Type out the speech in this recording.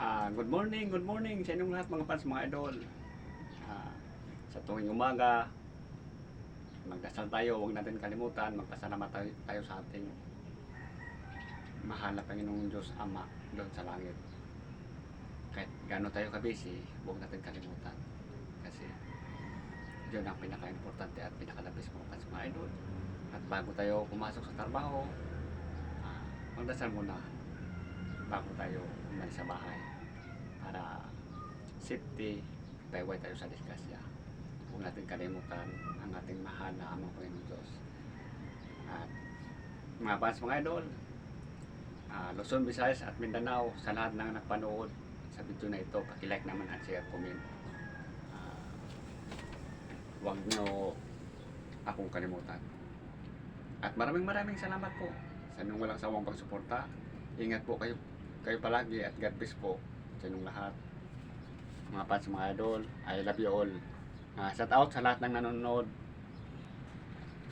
Good morning sa inyong lahat mga fans, mga idol. Ah, sa tuwing umaga, magdasal tayo, huwag natin kalimutan, magpasalamat tayo sa ating mahal na Panginoong Diyos Ama doon sa langit. Kahit gaano tayo kabisi, huwag natin kalimutan. Kasi yun ang pinaka-importante at pinaka-labis mga fans, mga idol. At bago tayo pumasok sa trabaho, magdasal muna bago tayo umalis sa bahay para safety, payway tayo sa disgrasya. Huwag natin kalimutan ang ating mahal na amang Panginoon Diyos. At mga fans, mga idol, Luzon, Visayas at Mindanao, sa lahat ng nagpanood sa video na ito, paki-like naman at share, comment. Huwag nyo akong kalimutan. At maraming salamat po sa inyong walang sawang pagsuporta. Ingat po kayo palagi at God bless po sa inyong lahat. Mga fans, mga idol, I love you all. Shout out sa lahat ng nanonood